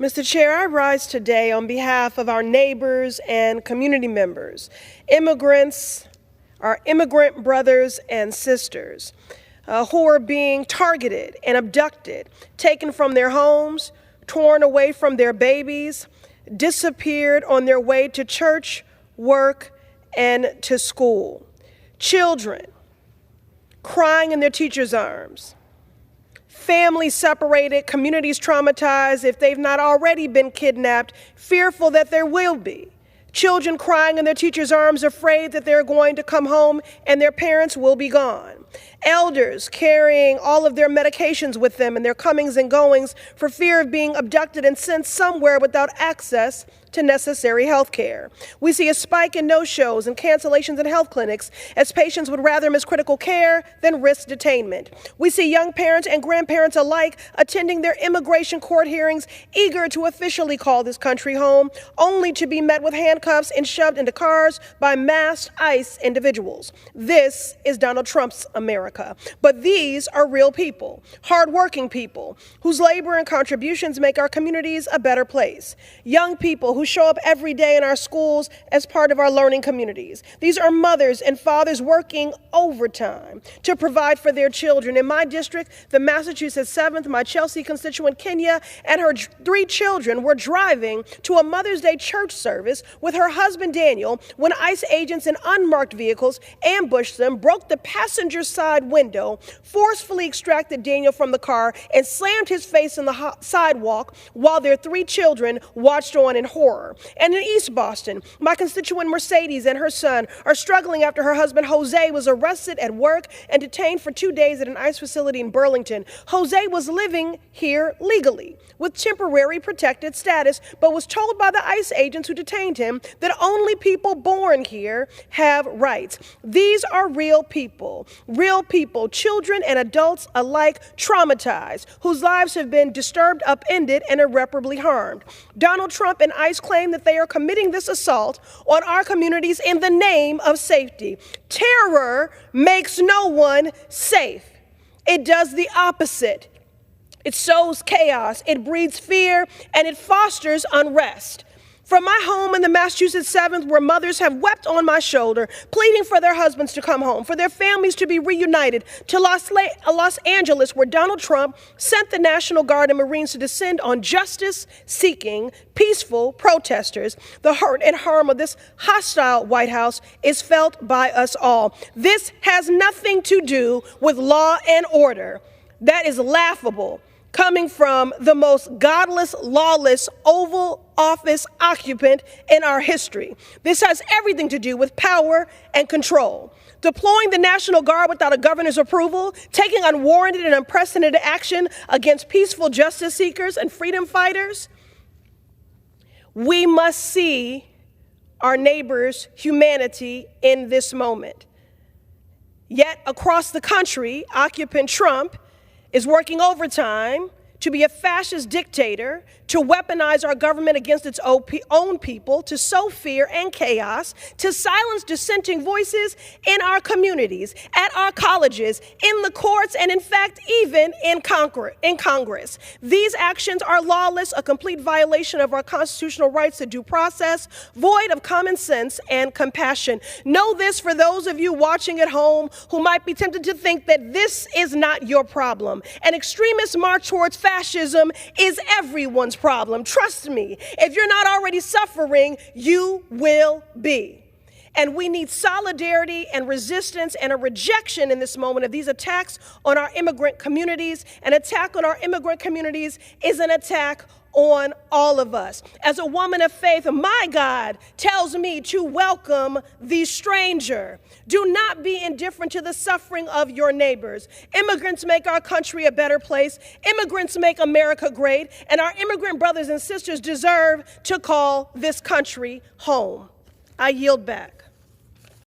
Mr. Chair, I rise today on behalf of our neighbors and community members, immigrants, our immigrant brothers and sisters who are being targeted and abducted, taken from their homes, torn away from their babies, disappeared on their way to church, work, and to school. Children crying in their teachers' arms. Families separated, communities traumatized if they've not already been kidnapped, fearful that there will be. Children crying in their teachers' arms, afraid that they're going to come home and their parents will be gone. Elders carrying all of their medications with them and their comings and goings for fear of being abducted and sent somewhere without access to necessary health care. We see a spike in no-shows and cancellations in health clinics as patients would rather miss critical care than risk detainment. We see young parents and grandparents alike attending their immigration court hearings, eager to officially call this country home, only to be met with handcuffs and shoved into cars by masked ICE individuals. This is Donald Trump's America. But these are real people, hardworking people, whose labor and contributions make our communities a better place. Young people who show up every day in our schools as part of our learning communities. These are mothers and fathers working overtime to provide for their children. In my district, the Massachusetts 7th, my Chelsea constituent Kenya and her 3 children were driving to a Mother's Day church service with her husband Daniel when ICE agents in unmarked vehicles ambushed them, broke the passenger side window, forcefully extracted Daniel from the car, and slammed his face in the sidewalk while their 3 children watched on in horror. And in East Boston, my constituent Mercedes and her son are struggling after her husband Jose was arrested at work and detained for 2 days at an ICE facility in Burlington. Jose was living here legally with temporary protected status, but was told by the ICE agents who detained him that only people born here have rights. These are real people, children and adults alike traumatized, whose lives have been disturbed, upended, and irreparably harmed. Donald Trump and ICE claim that they are committing this assault on our communities in the name of safety. Terror makes no one safe. It does the opposite. It sows chaos, it breeds fear, and it fosters unrest. From my home in the Massachusetts 7th, where mothers have wept on my shoulder, pleading for their husbands to come home, for their families to be reunited, to Los Angeles, where Donald Trump sent the National Guard and Marines to descend on justice-seeking, peaceful protesters, the hurt and harm of this hostile White House is felt by us all. This has nothing to do with law and order. That is laughable, coming from the most godless, lawless Oval Office occupant in our history. This has everything to do with power and control. Deploying the National Guard without a governor's approval, taking unwarranted and unprecedented action against peaceful justice seekers and freedom fighters. We must see our neighbors' humanity in this moment. Yet across the country, occupant Trump is working overtime to be a fascist dictator, to weaponize our government against its own people, to sow fear and chaos, to silence dissenting voices in our communities, at our colleges, in the courts, and in fact, even in Congress. These actions are lawless, a complete violation of our constitutional rights to due process, void of common sense and compassion. Know this for those of you watching at home who might be tempted to think that this is not your problem. An extremist march towards fascism is everyone's problem. Trust me, if you're not already suffering, you will be. And we need solidarity and resistance and a rejection in this moment of these attacks on our immigrant communities. An attack on our immigrant communities is an attack on all of us. As a woman of faith, my God tells me to welcome the stranger. Do not be indifferent to the suffering of your neighbors. Immigrants make our country a better place. Immigrants make America great. And our immigrant brothers and sisters deserve to call this country home. I yield back.